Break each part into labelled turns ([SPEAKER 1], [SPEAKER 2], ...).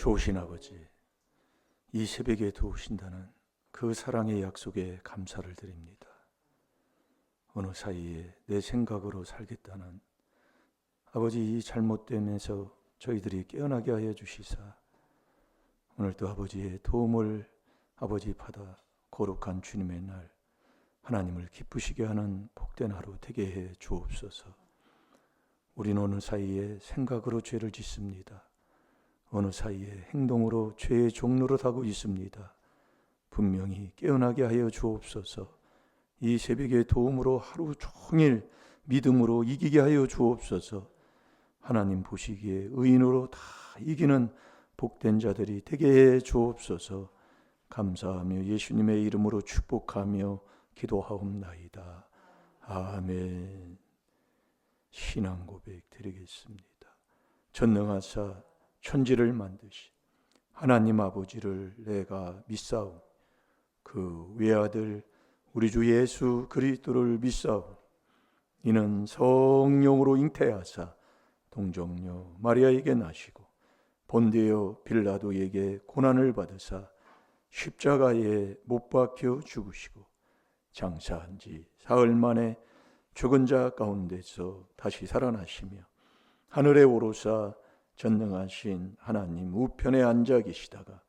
[SPEAKER 1] 좋으신 아버지, 이 새벽에 도우신다는 그 사랑의 약속에 감사를 드립니다. 어느 사이에 내 생각으로 살겠다는 아버지 이 잘못됨에서 저희들이 깨어나게 하여 주시사 오늘도 아버지의 도움을 아버지 받아 거룩한 주님의 날 하나님을 기쁘시게 하는 복된 하루 되게 해 주옵소서. 우리는 어느 사이에 생각으로 죄를 짓습니다. 어느 사이에 행동으로 죄의 종로를 하고 있습니다. 분명히 깨어나게 하여 주옵소서. 이 새벽의 도움으로 하루 종일 믿음으로 이기게 하여 주옵소서. 하나님 보시기에 의인으로 다 이기는 복된 자들이 되게 해 주옵소서. 감사하며 예수님의 이름으로 축복하며 기도하옵나이다. 아멘. 신앙 고백 드리겠습니다. 전능하사 천지를 만드신 하나님 아버지를 내가 믿사오. 그 외아들 우리 주 예수 그리스도를 믿사오. 이는 성령으로 잉태하사 동정녀 마리아에게 나시고 본디오 빌라도에게 고난을 받으사 십자가에 못 박혀 죽으시고 장사한 지 사흘 만에 죽은 자 가운데서 다시 살아나시며 하늘에 오르사 전능하신 하나님 우편에 앉아 계시다가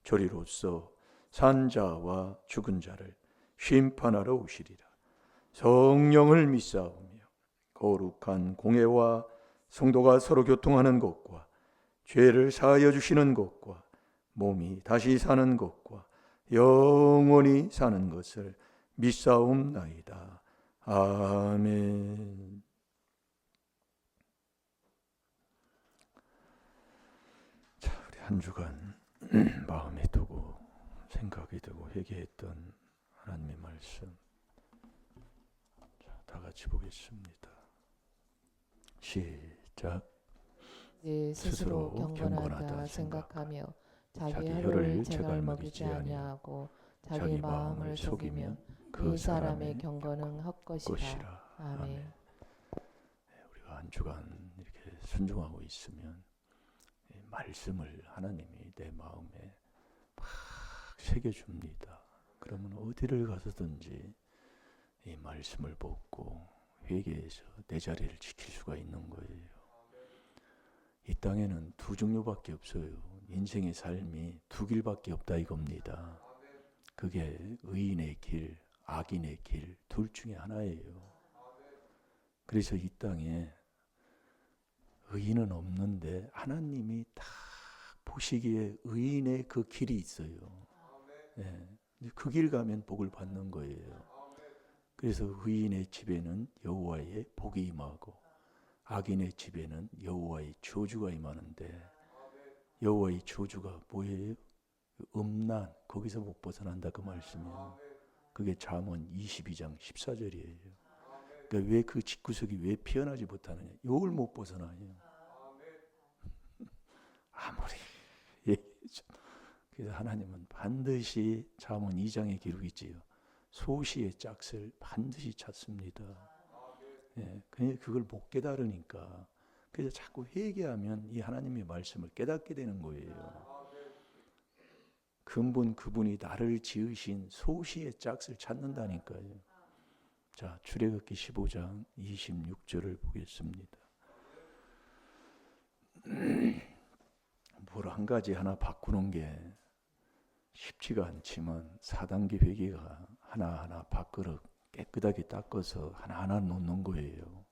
[SPEAKER 1] 저리로서 산 자와 죽은 자를 심판하러 오시리라. 성령을 믿사오며 거룩한 공회와 성도가 서로 교통하는 것과 죄를 사하여 주시는 것과 몸이 다시 사는 것과 영원히 사는 것을 믿사옵나이다. 아멘. 자, 우리 한 주간 마음에 두고 생각이 두고 회개했던 하나님의 말씀, 자, 다 같이 보겠습니다. 시작.
[SPEAKER 2] 스스로 경건하다 생각하며 자기 혀를 제갈 먹이지 아니하고 자기 마음을 속이면 그 사람의 경건은 헛것이라. 아멘.
[SPEAKER 1] 우리가 한 주간 이렇게 순종하고 있으면 말씀을 하나님이 내 마음에 막 새겨줍니다. 그러면 어디를 가서든지 이 말씀을 벗고 회개해서 내 자리를 지킬 수가 있는 거예요. 이 땅에는 두 종류밖에 없어요. 인생의 삶이 두 길밖에 없다 이겁니다. 그게 의인의 길, 악인의 길, 둘 중에 하나예요. 그래서 이 땅에 의인은 없는데 하나님이 딱 보시기에 의인의 그 길이 있어요. 네. 그 길 가면 복을 받는 거예요. 그래서 의인의 집에는 여호와의 복이 임하고 악인의 집에는 여호와의 저주가 임하는데 여호와의 저주가 뭐예요? 음란, 거기서 못 벗어난다 그 말씀이에요. 그게 잠언 22장 14절이에요. 그러니까 왜 그 집구석이 왜 피어나지 못하느냐? 욕을 못 벗어나요. 아무리 그래서 하나님은 반드시 잠언 2장에 기록이지요. 소시의 짝을 반드시 찾습니다. 예, 그걸 못 깨달으니까 그래서 자꾸 회개하면 이 하나님의 말씀을 깨닫게 되는 거예요. 근본 그분이 나를 지으신 소시의 짝을 찾는다니까요. 자, 출애굽기 15장 26절을 보겠습니다. 뭘 한 가지 하나 바꾸는 게 쉽지가 않지만 4단계 회개가 하나하나 밥그릇 깨끗하게 닦아서 하나하나 놓는 거예요.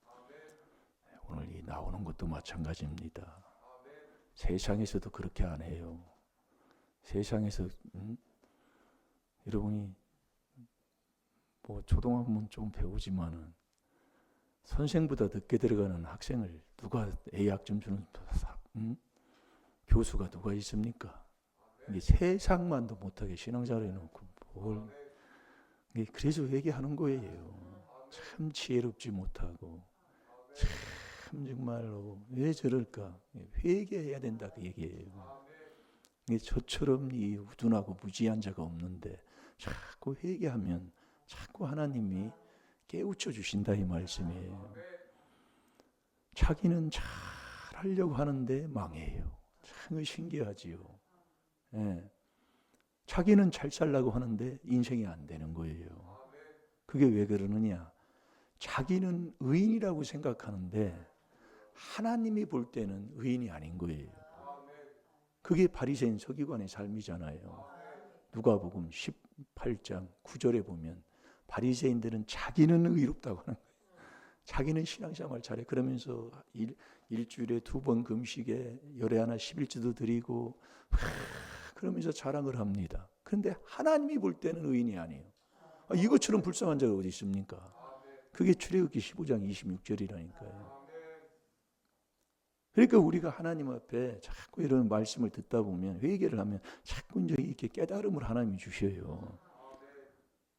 [SPEAKER 1] 오늘 이 나오는 것도 마찬가지입니다. 세상에서도 그렇게 안 해요. 세상에서 여러분이 뭐 초등학문 좀 배우지만은 선생보다 늦게 들어가는 학생을 누가 A학점 주는 교수가 누가 있습니까? 이게 세상만도 못하게 신앙자로 해놓고 뭘 그래서 회개하는 거예요. 참 지혜롭지 못하고 참 정말로 왜 저럴까? 회개해야 된다 그 얘기예요. 저처럼 이 우둔하고 무지한 자가 없는데 자꾸 회개하면 자꾸 하나님이 깨우쳐 주신다 이 말씀이에요. 자기는 잘 하려고 하는데 망해요. 참 신기하지요. 예. 자기는 잘 살라고 하는데 인생이 안 되는 거예요. 그게 왜 그러느냐? 자기는 의인이라고 생각하는데 하나님이 볼 때는 의인이 아닌 거예요. 그게 바리새인 서기관의 삶이잖아요. 누가복음 18장 9절에 보면 바리새인들은 자기는 의롭다고 하는 거예요. 자기는 신앙생활 잘해. 그러면서 일주일에 2번 금식에 열에 하나 11주도 드리고 그러면서 자랑을 합니다. 그런데 하나님이 볼 때는 의인이 아니에요. 이것처럼 불쌍한 자가 어디 있습니까? 그게 출애굽기 15장 26절이라니까요. 그러니까 우리가 하나님 앞에 자꾸 이런 말씀을 듣다 보면, 회개를 하면 자꾸 이제 이렇게 깨달음을 하나님이 주셔요.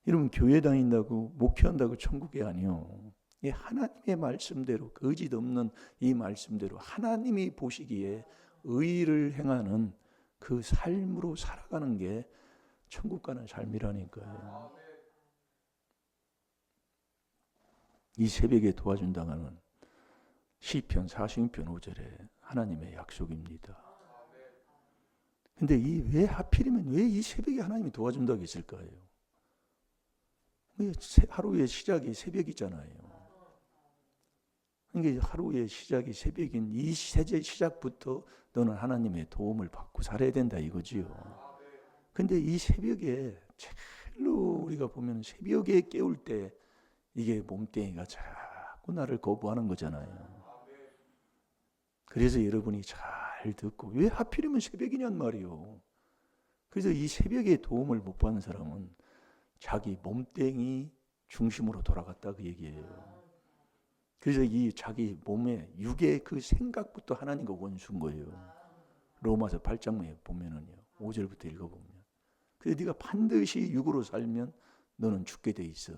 [SPEAKER 1] 여러분, 교회 다닌다고 목회한다고 천국이 아니요. 이 하나님의 말씀대로, 거짓 없는 이 말씀대로 하나님이 보시기에 의를 행하는 그 삶으로 살아가는 게 천국 가는 삶이라니까요. 이 새벽에 도와준다는 시편 46편 5절에 하나님의 약속입니다. 근데 왜 하필이면 왜 이 새벽에 하나님이 도와준다고 했을까요? 하루의 시작이 새벽이잖아요. 그러니까 하루의 시작이 새벽인 이 시작부터 너는 하나님의 도움을 받고 살아야 된다 이거지요. 근데 이 새벽에 제일로 우리가 보면 새벽에 깨울 때 이게 몸뚱이가 자꾸 나를 거부하는 거잖아요. 그래서 여러분이 잘 듣고 왜 하필이면 새벽이냔 말이요. 그래서 이 새벽에 도움을 못 받는 사람은 자기 몸뚱이 중심으로 돌아갔다 그 얘기예요. 그래서 이 자기 몸의 육의 그 생각부터 하나님과 원수인 거예요. 로마서 8장에 보면은요. 5절부터 읽어보면. 그래서 네가 반드시 육으로 살면 너는 죽게 돼 있어.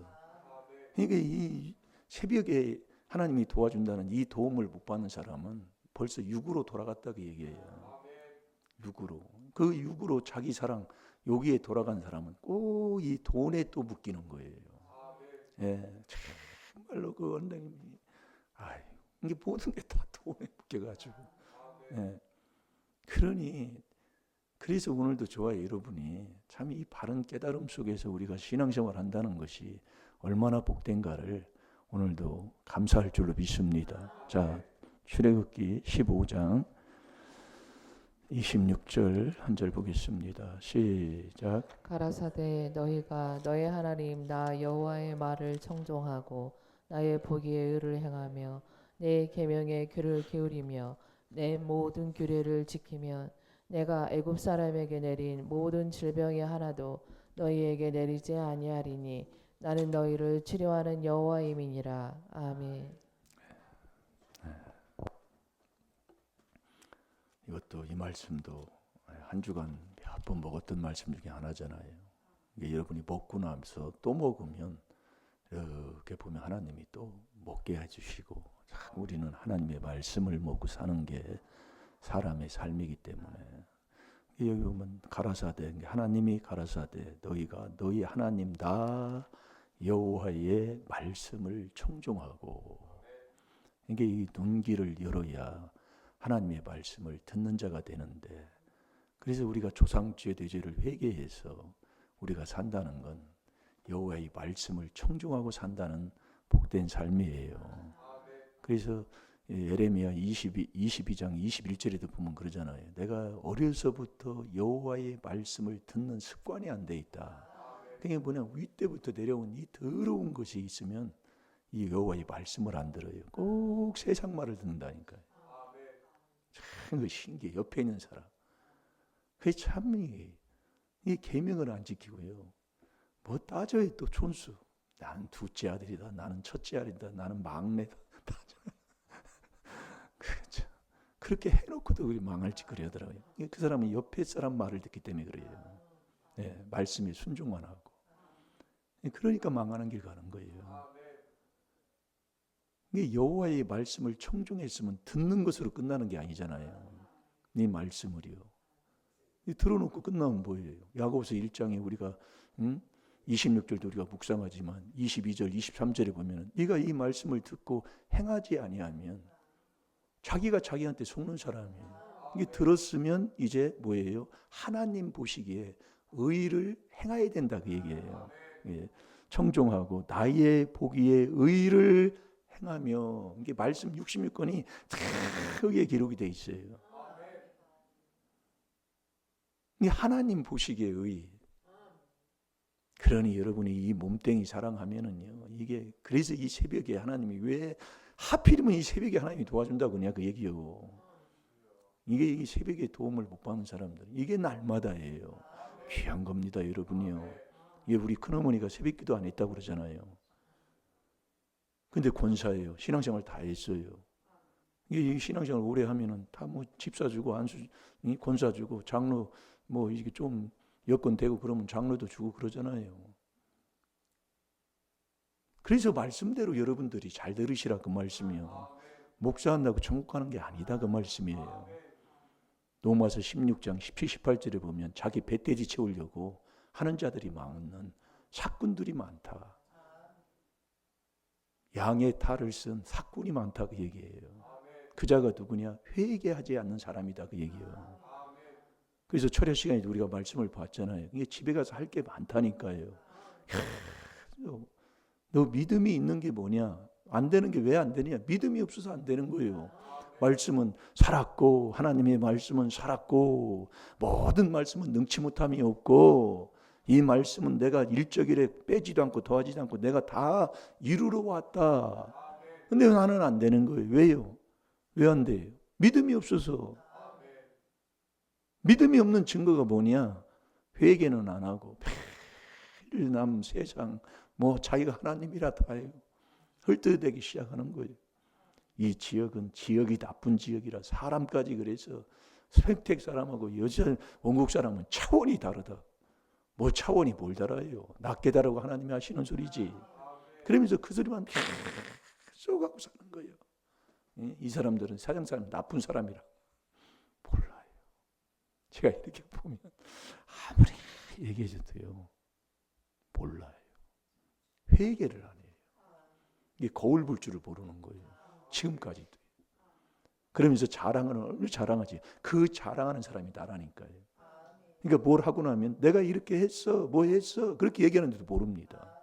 [SPEAKER 1] 그러니까 이 새벽에 하나님이 도와준다는 이 도움을 못 받는 사람은 벌써 육으로 돌아갔다 그 얘기예요. 육으로. 그 육으로 자기 사랑 여기에 돌아간 사람은 꼭 이 돈에 또 묶이는 거예요. 예, 정말로 그 원장님이 이게 모든 게 다 돈에 묶여가지고. 예, 그러니 그래서 오늘도 좋아요, 여러분이 참 이 바른 깨달음 속에서 우리가 신앙생활 한다는 것이 얼마나 복된가를 오늘도 감사할 줄로 믿습니다. 자, 출애굽기 15장 26절 한 절 보겠습니다. 시작.
[SPEAKER 2] 가라사대 너희가 너희 하나님 나 여호와의 말을 청종하고 나의 보기에 의를 행하며 내 계명에 귀를 기울이며 내 모든 규례를 지키면 내가 애굽 사람에게 내린 모든 질병의 하나도 너희에게 내리지 아니하리니 나는 너희를 치료하는 여호와임이니라. 아멘.
[SPEAKER 1] 이것도 이 말씀도 한 주간 몇 번 먹었던 말씀 중에 하나잖아요. 이게 여러분이 먹고 나서 또 먹으면 이렇게 보면 하나님이 또 먹게 해주시고, 우리는 하나님의 말씀을 먹고 사는 게 사람의 삶이기 때문에 여기 보면 가라사대, 하나님이 가라사대 너희가 너희 하나님 나 여호와의 말씀을 청종하고, 이게 이 눈길을 열어야 하나님의 말씀을 듣는 자가 되는데, 그래서 우리가 조상죄 대죄를 회개해서 우리가 산다는 건 여호와의 말씀을 청종하고 산다는 복된 삶이에요. 그래서 예레미야 22장 21절에도 보면 그러잖아요. 내가 어려서부터 여호와의 말씀을 듣는 습관이 안 돼 있다. 그게 뭐냐, 윗때부터 내려온 이 더러운 것이 있으면 이 여호와의 말씀을 안 들어요. 꼭 세상 말을 듣는다니까요. 참 신기해. 옆에 있는 사람. 그게 참 이 계명을 안 지키고요. 뭐 따져요 또 촌수. 나는 둘째 아들이다. 나는 첫째 아들이다. 나는 막내다. 그렇죠. 그렇게 해놓고도 우리 망할 짓거리 하더라고요. 그 사람은 옆에 사람 말을 듣기 때문에 그래요. 네, 말씀에 순종만 하고. 그러니까 망하는 길 가는 거예요. 이게 여호와의 말씀을 청종했으면 듣는 것으로 끝나는 게 아니잖아요. 네 말씀을요. 들어놓고 끝나면 뭐예요? 야고보서 1장에 우리가 26절도 우리가 묵상하지만 22절, 23절에 보면 네가 이 말씀을 듣고 행하지 아니하면 자기가 자기한테 속는 사람이에요. 이게 들었으면 이제 뭐예요? 하나님 보시기에 의를 행해야 된다 그 얘기예요. 예. 청종하고 나의 보기에 의를 행하며, 이게 말씀 66권이 다 거기에 기록이 돼 있어요. 이게 하나님 보시기에 의. 그러니 여러분이 이 몸뚱이 사랑하면은요, 이게 그래서 이 새벽에 하나님이 왜 하필이면 이 새벽에 하나님이 도와준다고 그냥 그 얘기요. 이게 이 새벽에 도움을 못 받는 사람들, 이게 날마다예요. 귀한 겁니다, 여러분이요. 이게 우리 큰어머니가 새벽기도 안 했다고 그러잖아요. 근데 권사예요. 신앙생활 다 했어요. 이게 신앙생활 오래 하면은 다 뭐 집사 주고 안수 권사 주고 장로 뭐 이게 좀 여건 되고 그러면 장로도 주고 그러잖아요. 그래서 말씀대로 여러분들이 잘 들으시라 그 말씀이요. 목사한다고 천국 가는 게 아니다 그 말씀이에요. 로마서 16장 17, 18절에 보면 자기 배돼지 채우려고 하는 자들이 많은 사꾼들이 많다. 양의 탈을 쓴 사꾼이 많다 그 얘기예요. 그 자가 누구냐? 회개하지 않는 사람이다 그 얘기예요. 그래서 철야 시간에 우리가 말씀을 봤잖아요. 이게 집에 가서 할 게 많다니까요. 너 믿음이 있는 게 뭐냐? 안 되는 게 왜 안 되냐? 믿음이 없어서 안 되는 거예요. 말씀은 살았고, 하나님의 말씀은 살았고, 모든 말씀은 능치 못함이 없고, 이 말씀은 내가 일적일에 빼지도 않고 더하지도 않고 내가 다 이루러 왔다. 근데 나는 안 되는 거예요. 왜요? 왜 안 돼요? 믿음이 없어서. 믿음이 없는 증거가 뭐냐? 회개는 안 하고 매일 남 세상 뭐 자기가 하나님이라 다 해요. 헐뜯어대기 시작하는 거예요. 이 지역은 지역이 나쁜 지역이라 사람까지 그래서 평택 사람하고 여전 원국 사람은 차원이 다르다. 뭐 차원이 뭘 달아요? 낮게 다르고 하나님이 하시는 소리지. 그러면서 그 소리만 계속 하고 사는 거예요. 이 사람들은 사장 사람 나쁜 사람이라 몰라요. 제가 이렇게 보면 아무리 얘기해줘도요 몰라요. 회개를 안 해요. 이게 거울 볼 줄을 모르는 거예요. 지금까지도. 그러면서 자랑은 얼마나 자랑하지. 그 자랑하는 사람이 나라니까요. 그러니까 뭘 하고 나면 내가 이렇게 했어, 뭐 했어 그렇게 얘기하는데도 모릅니다.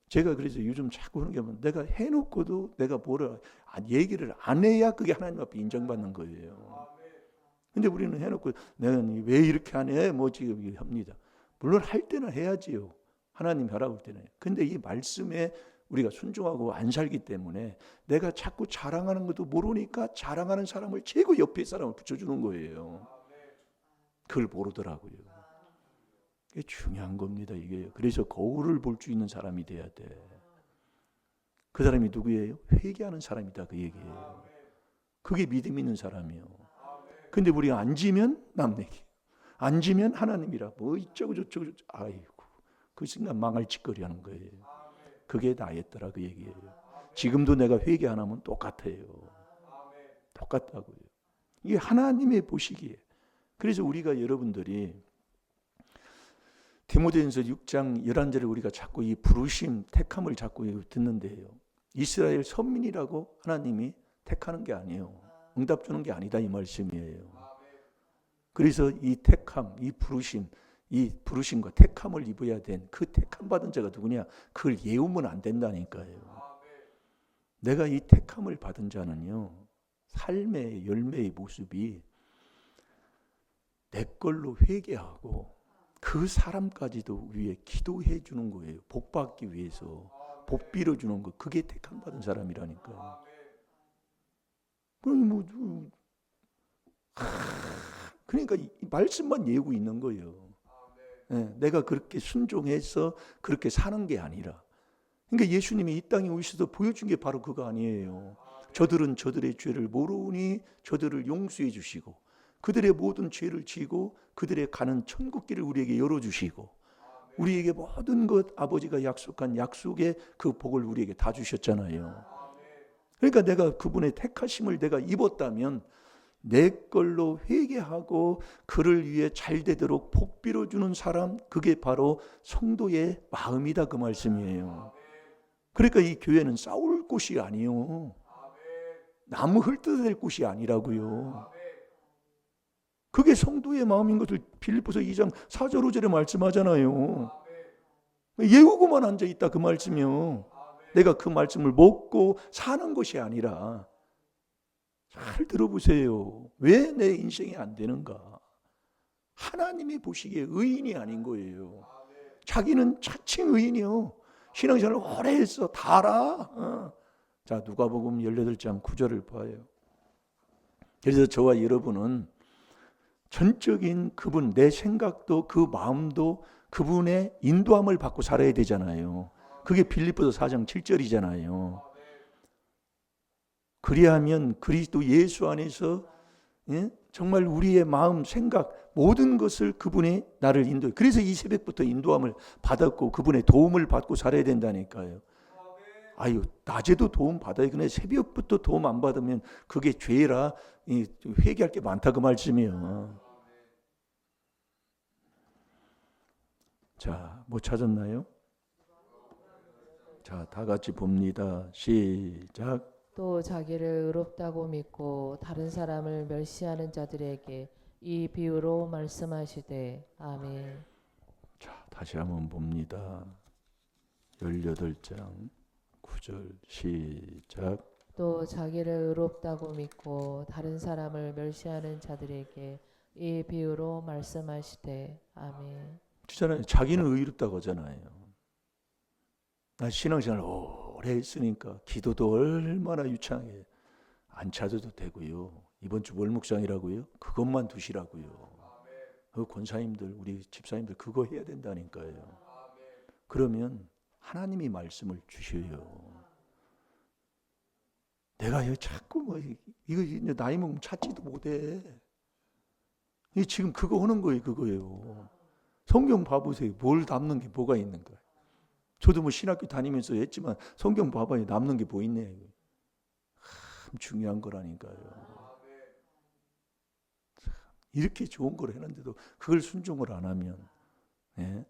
[SPEAKER 1] 제가 그래서 요즘 자꾸 하는 게 뭐냐면 내가 해놓고도 내가 뭐라 얘기를 안 해야 그게 하나님 앞에 인정받는 거예요. 근데 우리는 해놓고 내가 왜 이렇게 안 해? 뭐 지금 합니다. 물론 할 때는 해야지요. 하나님 하라고 할 때는. 근데 이 말씀에 우리가 순종하고 안 살기 때문에 내가 자꾸 자랑하는 것도 모르니까 자랑하는 사람을 최고 옆에 사람을 붙여주는 거예요. 그걸 모르더라고요. 이게 중요한 겁니다. 이게. 그래서 거울을 볼 수 있는 사람이 돼야 돼. 그 사람이 누구예요? 회개하는 사람이다 그 얘기예요. 그게 믿음 있는 사람이에요. 근데 우리가 앉으면 남 얘기, 앉으면 하나님이라 뭐 이쩌고 저쩌고 아이고 그 순간 망할 짓거리 하는 거예요. 그게 나였더라 그 얘기예요. 지금도 내가 회개 안 하면 똑같아요. 똑같다고요. 이게 하나님의 보시기에. 그래서 우리가 여러분들이 디모데전서 6장 11절에 우리가 자꾸 이 부르심, 택함을 자꾸 듣는데요. 이스라엘 선민이라고 하나님이 택하는 게 아니에요. 응답 주는 게 아니다 이 말씀이에요. 그래서 이 택함, 이 부르심과 택함을 입어야 된 그 택함 받은 자가 누구냐? 그걸 예우면 안 된다니까요. 내가 이 택함을 받은 자는요. 삶의 열매의 모습이 내 걸로 회개하고 그 사람까지도 위해 기도해 주는 거예요. 복 받기 위해서 복 빌어 주는 거. 그게 택함 받은 사람이라니까요. 그러니까 이 말씀만 예우고 있는 거예요. 네, 내가 그렇게 순종해서 그렇게 사는 게 아니라. 그러니까 예수님이 이 땅에 오셔서 보여준 게 바로 그거 아니에요. 저들은 저들의 죄를 모르니 저들을 용서해 주시고 그들의 모든 죄를 지고 그들의 가는 천국길을 우리에게 열어주시고 우리에게 모든 것 아버지가 약속한 약속의 그 복을 우리에게 다 주셨잖아요. 그러니까 내가 그분의 택하심을 내가 입었다면 내 걸로 회개하고 그를 위해 잘 되도록 복 빌어주는 사람, 그게 바로 성도의 마음이다 그 말씀이에요. 그러니까 이 교회는 싸울 곳이 아니에요. 나무 헐뜯어낼 곳이 아니라고요. 그게 성도의 마음인 것을 빌립보서 2장 4절 5절에 말씀하잖아요. 예우고만 앉아있다 그 말씀이요. 내가 그 말씀을 먹고 사는 것이 아니라, 잘 들어보세요. 왜 내 인생이 안 되는가? 하나님이 보시기에 의인이 아닌 거예요. 자기는 자칭 의인이요. 신앙생활을 오래 했어. 다 알아. 자, 누가복음 18장 9절을 봐요. 그래서 저와 여러분은 전적인 그분, 내 생각도 그 마음도 그분의 인도함을 받고 살아야 되잖아요. 그게 빌립보서 4장 7절이잖아요. 그리하면 그리스도 예수 안에서 정말 우리의 마음, 생각 모든 것을 그분이 나를 인도해. 그래서 이 새벽부터 인도함을 받았고 그분의 도움을 받고 살아야 된다니까요. 아유, 낮에도 도움 받아요. 근데 새벽부터 도움 안 받으면 그게 죄라 회개할 게 많다 그 말씀이에요. 자, 뭐 찾았나요? 자, 다 같이 봅니다. 시작.
[SPEAKER 2] 또 자기를 의롭다고 믿고 다른 사람을 멸시하는 자들에게 이 비유로 말씀하시되 아멘.
[SPEAKER 1] 자, 다시 한번 봅니다. 18장 9절 시작.
[SPEAKER 2] 또 자기를 의롭다고 믿고 다른 사람을 멸시하는 자들에게 이 비유로 말씀하시되 아멘.
[SPEAKER 1] 그잖아요. 자기는 의롭다고 하잖아요. 난 신앙생활 오래 했으니까 기도도 얼마나 유창하게 안 찾아도 되고요. 이번 주 월목상이라고요. 그것만 두시라고요. 그 권사님들, 우리 집사님들 그거 해야 된다니까요. 그러면 하나님이 말씀을 주셔요. 내가 자꾸 이거 이제 나이 먹으면 찾지도 못해. 지금 그거 하는 거예요, 그거예요. 성경 봐보세요. 뭘 남는 게 뭐가 있는 거예요. 저도 뭐 신학교 다니면서 했지만 성경 봐봐요. 남는 게 뭐 있네. 참 중요한 거라니까요. 이렇게 좋은 걸 했는데도 그걸 순종을 안 하면, 예?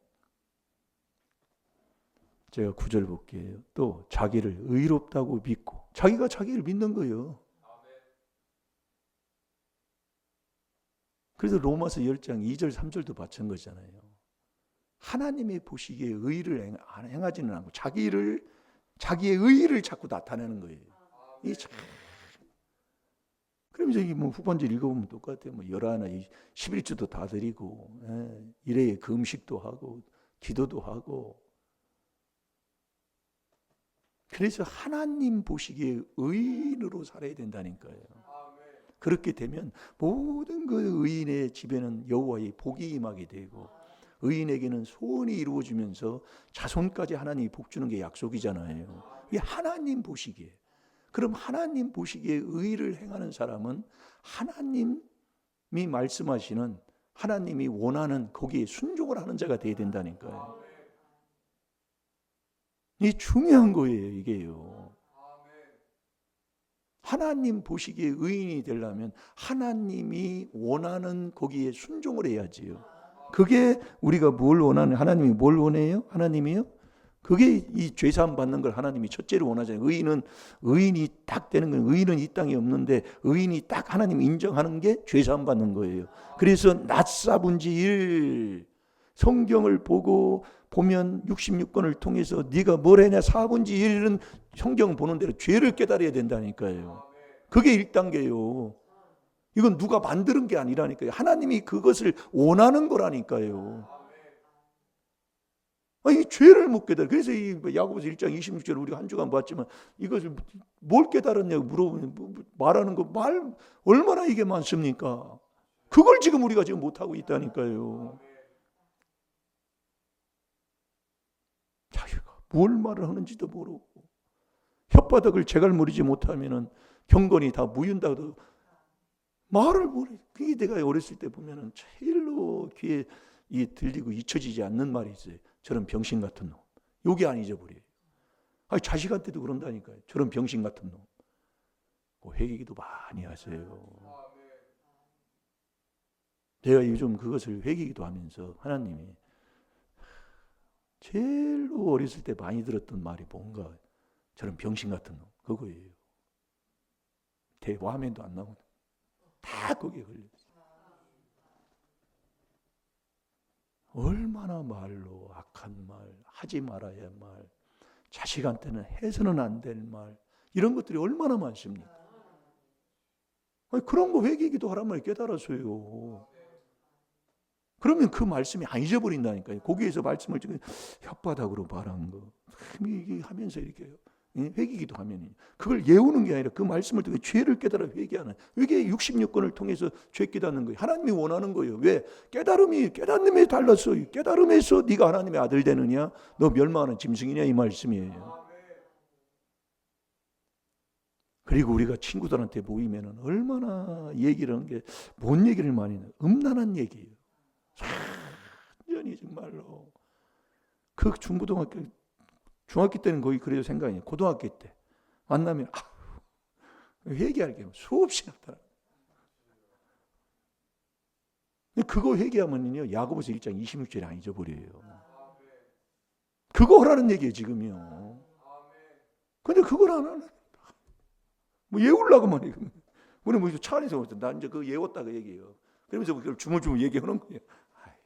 [SPEAKER 1] 제가 9절 볼게요. 또 자기를 의롭다고 믿고, 자기가 자기를 믿는 거예요. 그래서 로마서 10장 2절 3절도 마찬가지잖아요. 하나님이 보시기에 의를 행하지는 않고 자기의 의를 자꾸 나타내는 거예요. 이 참. 그러면서 이 뭐 후반절 읽어보면 똑같아요. 뭐 열하나 11주도 다 드리고, 일회에 금식도 하고 기도도 하고. 그래서 하나님 보시기에 의인으로 살아야 된다니까요. 그렇게 되면 모든 그 의인의 집에는 여호와의 복이 임하게 되고, 의인에게는 소원이 이루어지면서 자손까지 하나님이 복 주는 게 약속이잖아요. 이게 하나님 보시기에. 그럼 하나님 보시기에 의를 행하는 사람은 하나님이 말씀하시는, 하나님이 원하는 거기에 순종을 하는 자가 되어야 된다니까요. 이게 중요한 거예요, 이게요. 하나님 보시기에 의인이 되려면 하나님이 원하는 거기에 순종을 해야지요. 그게 우리가 뭘 원하는, 하나님이 뭘 원해요? 하나님이요? 그게 이 죄사함 받는 걸 하나님이 첫째로 원하잖아요. 의인이 딱 되는 건, 의인은 이 땅에 없는데 의인이 딱 하나님이 인정하는 게 죄사함 받는 거예요. 그래서 낫사분지 1, 성경을 보면 66권을 통해서 네가 뭘 했냐 4분지 1은 성경 보는 대로 죄를 깨달아야 된다니까요. 그게 1단계예요. 이건 누가 만드는 게 아니라니까요. 하나님이 그것을 원하는 거라니까요. 이 죄를 못 깨달아. 그래서 이 야고보서 1장 26절 우리가 한 주간 봤지만 이것을 뭘 깨달았냐고 물어보면 말하는 거 얼마나 이게 많습니까? 그걸 지금 우리가 지금 못 하고 있다니까요. 자기가 뭘 말을 하는지도 모르고 혓바닥을 재갈무리지 못하면은 경건이 다 무윤다도 말을 못해. 그게 내가 어렸을 때 보면은 제일로 귀에 들리고 잊혀지지 않는 말이 있어요. 저런 병신 같은 놈. 요게 안 잊어버려요. 자식한테도 그런다니까요. 저런 병신 같은 놈. 회개기도 많이 하세요. 내가 요즘 그것을 회개기도 하면서 하나님이 제일로 어렸을 때 많이 들었던 말이 뭔가, 저런 병신 같은 놈. 그거예요. 대화면도 안 나오는 다 거기에 걸렸어요. 얼마나 말로 악한 말, 하지 말아야 할 말, 자식한테는 해서는 안 될 말, 이런 것들이 얼마나 많습니까? 아니, 그런 거 회개기도 하란 말 깨달았어요. 그러면 그 말씀이 안 잊어버린다니까요. 거기에서 말씀을 지금 혓바닥으로 말한 거 이게 하면서 이렇게 회개기도 하면 그걸 예우는 게 아니라 그 말씀을 통해 죄를 깨달아 회개하는, 회개 66권을 통해서 죄 깨닫는 거예요. 하나님이 원하는 거예요. 왜? 깨닫음에 달랐어요. 깨달음에서 네가 하나님의 아들 되느냐, 너 멸망하는 짐승이냐, 이 말씀이에요. 그리고 우리가 친구들한테 모이면은 얼마나 얘기를 하는 게, 뭔 얘기를 많이 해요? 음란한 얘기예요. 완전히 정말로. 그 중학교 때는 거의 그래도 생각이 나요. 고등학교 때 만나면 회개할 게 수없이 나타나요. 그거 회개하면요, 야고보서 1장 26절에 안 잊어버려요. 그거 하라는 얘기예요 지금요. 근데 그걸 안 하는, 뭐 예우려고만 해요. 우리 뭐 차 안에서 나 이제 그 예웠다고 얘기해요. 그러면서 그걸 주물주물 얘기하는 거예요. 아이고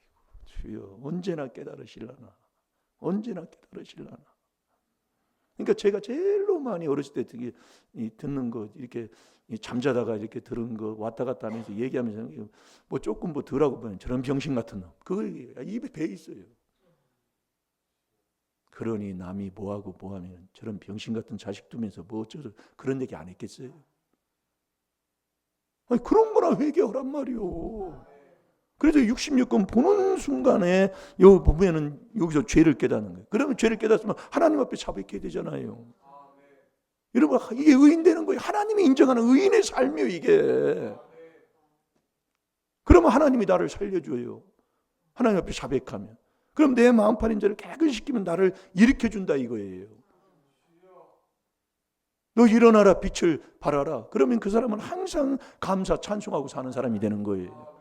[SPEAKER 1] 주여, 언제나 깨달으실라나, 언제나 깨달으실라나. 그러니까 제가 제일로 많이 어렸을 때 듣는 거, 이렇게 잠자다가 이렇게 들은 거 왔다 갔다 하면서 얘기하면서 뭐 조금 뭐 덜하고 보면 저런 병신 같은 놈, 그거 입에 배 있어요. 그러니 남이 뭐하고 뭐하면 저런 병신 같은 자식 두면서 뭐 어쩌서 그런 얘기 안 했겠어요? 아니, 그런 거나 회개하란 말이요. 그래서 66권 보는 순간에 여기 보면은 여기서 죄를 깨닫는 거예요. 그러면 죄를 깨닫으면 하나님 앞에 자백해야 되잖아요. 여러분, 이게 의인 되는 거예요. 하나님이 인정하는 의인의 삶이에요, 이게. 그러면 하나님이 나를 살려줘요. 하나님 앞에 자백하면. 그럼 내 마음 팔린 자를 깨끗시키면 나를 일으켜준다 이거예요. 너 일어나라, 빛을 발하라. 그러면 그 사람은 항상 감사, 찬송하고 사는 사람이 되는 거예요.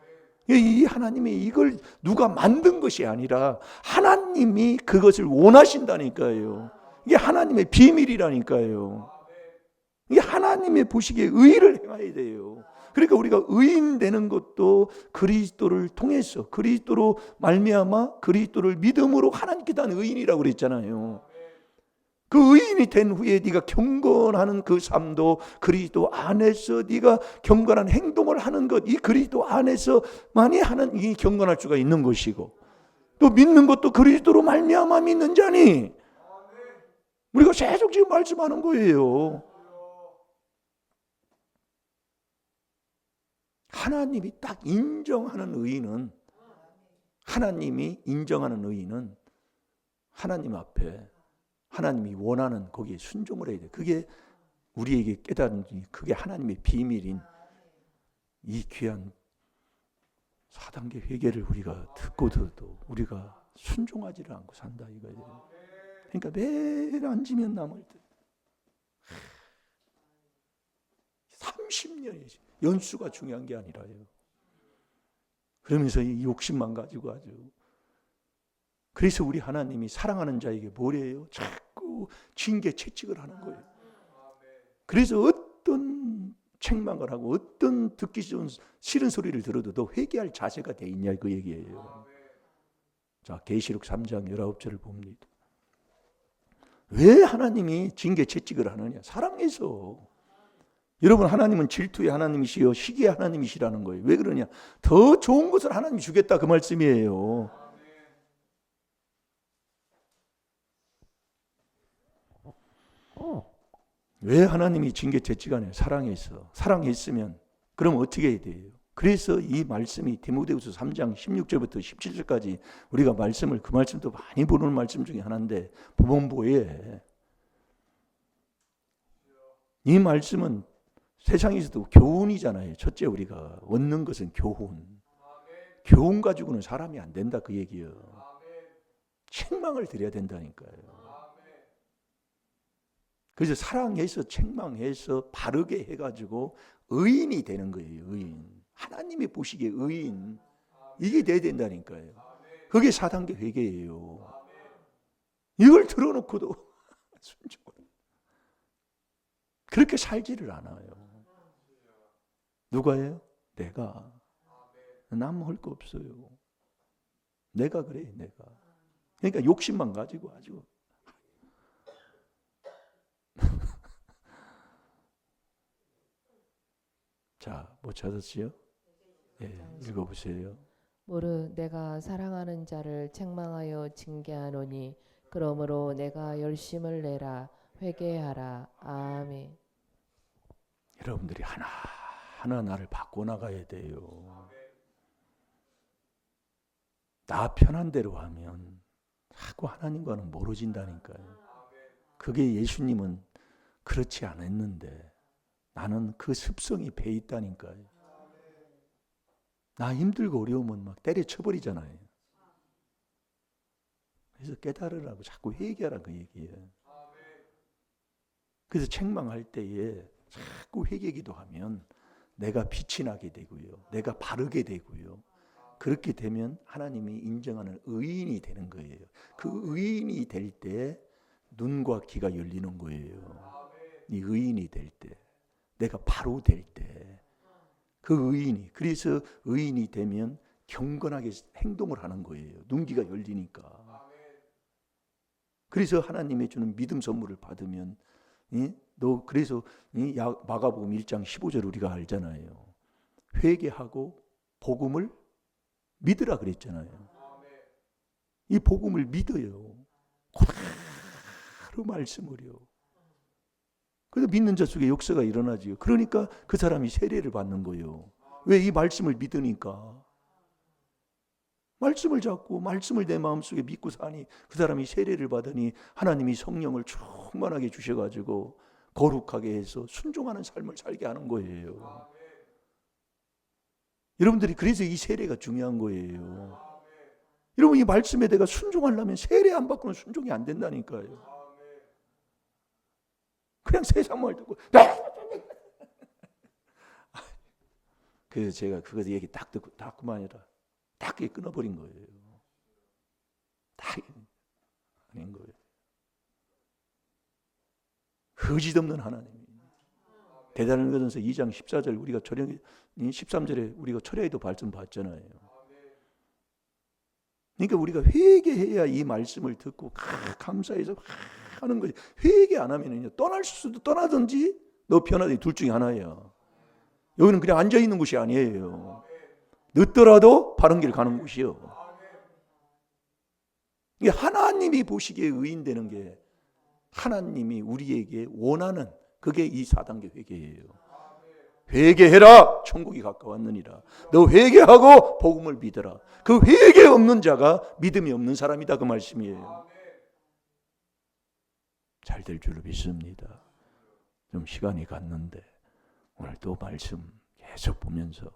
[SPEAKER 1] 이 하나님이 이걸 누가 만든 것이 아니라 하나님이 그것을 원하신다니까요. 이게 하나님의 비밀이라니까요. 이게 하나님의 보시기에 의를 행해야 돼요. 그러니까 우리가 의인 되는 것도 그리스도를 통해서, 그리스도로 말미암아 그리스도를 믿음으로 하나님께 단 의인이라고 그랬잖아요. 그 의인이 된 후에 네가 경건하는 그 삶도 그리스도 안에서 네가 경건한 행동을 하는 것, 이 그리스도 안에서만이 하는 이 경건할 수가 있는 것이고, 또 믿는 것도 그리스도로 말미암아 믿는 자니, 우리가 계속 지금 말씀하는 거예요. 하나님이 딱 인정하는 의인은, 하나님이 인정하는 의인은 하나님 앞에 하나님이 원하는 거기에 순종을 해야 돼. 그게 우리에게 깨달은, 그게 하나님의 비밀인 이 귀한 4단계 회개를 우리가 듣고 들어도 우리가 순종하지를 않고 산다 이거예요. 그러니까 매일 앉으면 남을 때 30년이 연수가 중요한 게 아니라요. 그러면서 이 욕심만 가지고 아주. 그래서 우리 하나님이 사랑하는 자에게 뭐래요? 자꾸 징계 채찍을 하는 거예요. 그래서 어떤 책망을 하고 어떤 듣기 싫은 소리를 들어도 너 회개할 자세가 돼 있냐 그 얘기예요. 자, 계시록 3장 19절을 봅니다. 왜 하나님이 징계 채찍을 하느냐? 사랑해서. 여러분, 하나님은 질투의 하나님이시요 시기의 하나님이시라는 거예요. 왜 그러냐? 더 좋은 것을 하나님이 주겠다 그 말씀이에요. 왜 하나님이 징계 채찍하냐? 사랑해서. 사랑했으면 그럼 어떻게 해야 돼요? 그래서 이 말씀이 디모데후서 3장 16절부터 17절까지 우리가 말씀을, 그 말씀도 많이 보는 말씀 중에 하나인데, 보본보에 이 말씀은 세상에서도 교훈이잖아요. 첫째 우리가 얻는 것은 교훈. 교훈 가지고는 사람이 안 된다 그 얘기예요. 책망을 드려야 된다니까요. 그래서 사랑해서 책망해서 바르게 해가지고 의인이 되는 거예요. 의인. 하나님이 보시기에 의인. 이게 돼야 된다니까요. 그게 4단계 회개예요. 이걸 들어놓고도 순종을 그렇게 살지를 않아요. 누가예요? 내가. 남 할 거 없어요. 내가 그래, 내가. 그러니까 욕심만 가지고 아주. 자, 뭐 찾았지요? 예, 읽어보세요.
[SPEAKER 2] 무릇 내가 사랑하는 자를 책망하여 징계하노니 그러므로 내가 열심을 내라 회개하라. 아멘.
[SPEAKER 1] 여러분들이 하나하나 나를 바꿔나가야 돼요. 나 편한 대로 하면 자꾸 하나님과는 멀어진다니까요. 그게 예수님은 그렇지 않았는데 나는 그 습성이 배 있다니까요. 나 힘들고 어려우면 막 때려쳐버리잖아요. 그래서 깨달으라고 자꾸 회개하라고 그 얘기예요. 그래서 책망할 때에 자꾸 회개기도 하면 내가 빛이 나게 되고요. 내가 바르게 되고요. 그렇게 되면 하나님이 인정하는 의인이 되는 거예요. 그 의인이 될 때 눈과 귀가 열리는 거예요. 이 의인이 될 때, 내가 바로 될 때, 그 의인이, 그래서 의인이 되면 경건하게 행동을 하는 거예요. 눈귀가 열리니까. 그래서 하나님이 주는 믿음 선물을 받으면, 너 그래서 마가복음 1장 15절 우리가 알잖아요. 회개하고 복음을 믿으라 그랬잖아요. 이 복음을 믿어요. 그대로 말씀을요. 그래서 믿는 자 속에 역사가 일어나지요. 그러니까 그 사람이 세례를 받는 거예요. 왜? 이 말씀을 믿으니까. 말씀을 잡고 말씀을 내 마음속에 믿고 사니 그 사람이 세례를 받으니 하나님이 성령을 충만하게 주셔가지고 거룩하게 해서 순종하는 삶을 살게 하는 거예요. 여러분들이 그래서 이 세례가 중요한 거예요. 여러분 이 말씀에 내가 순종하려면 세례 안 받고는 순종이 안 된다니까요. 그냥 세상 말 듣고 그래서 제가 그거 얘기 딱 듣고 딱 그만이라 딱 끊어버린 거예요. 딱 아닌 거예요. 거짓없는 하나님. 대단한 것에서 2장 14절 우리가 철회 13절에 우리가 철회에도 말씀 봤잖아요. 그러니까 우리가 회개해야 이 말씀을 듣고 감사해서 하는 거지. 회개 안 하면은요 떠날 수도 떠나든지 너 편하든지 둘 중에 하나예요. 여기는 그냥 앉아 있는 곳이 아니에요. 늦더라도 바른 길 가는 곳이요. 이게 하나님이 보시기에 의인되는 게 하나님이 우리에게 원하는 그게 이 4단계 회개예요. 회개해라 천국이 가까웠느니라. 너 회개하고 복음을 믿어라. 그 회개 없는 자가 믿음이 없는 사람이다 그 말씀이에요. 잘 될 줄로 믿습니다. 좀 시간이 갔는데 오늘 또 말씀 계속 보면서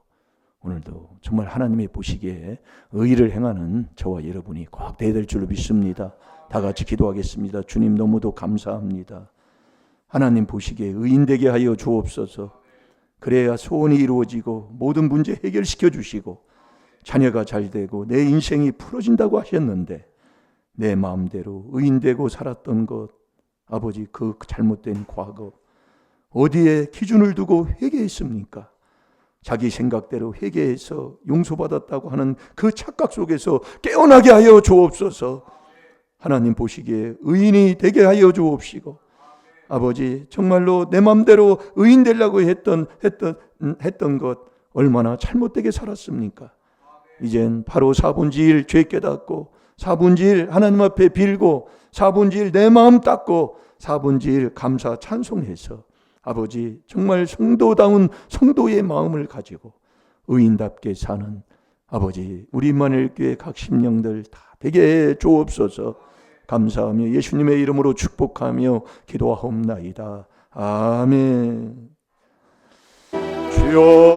[SPEAKER 1] 오늘도 정말 하나님이 보시기에 의를 행하는 저와 여러분이 꼭 되어야 될 줄로 믿습니다. 다 같이 기도하겠습니다. 주님 너무도 감사합니다. 하나님 보시기에 의인되게 하여 주옵소서. 그래야 소원이 이루어지고 모든 문제 해결시켜 주시고 자녀가 잘 되고 내 인생이 풀어진다고 하셨는데 내 마음대로 의인되고 살았던 것 아버지 그 잘못된 과거 어디에 기준을 두고 회개했습니까? 자기 생각대로 회개해서 용서받았다고 하는 그 착각 속에서 깨어나게 하여 주옵소서. 하나님 보시기에 의인이 되게 하여 주옵시고 아버지 정말로 내 맘대로 의인 되려고 했던 것 얼마나 잘못되게 살았습니까? 이젠 바로 4분의 1 죄 깨닫고 4분의 1 하나님 앞에 빌고 4분의 1 내 마음 닦고 4분의 1 감사 찬송해서 아버지 정말 성도다운 성도의 마음을 가지고 의인답게 사는 아버지 우리 임마누엘교회 각 심령들 다 되게 해 주옵소서. 감사하며 예수님의 이름으로 축복하며 기도하옵나이다. 아멘. 주여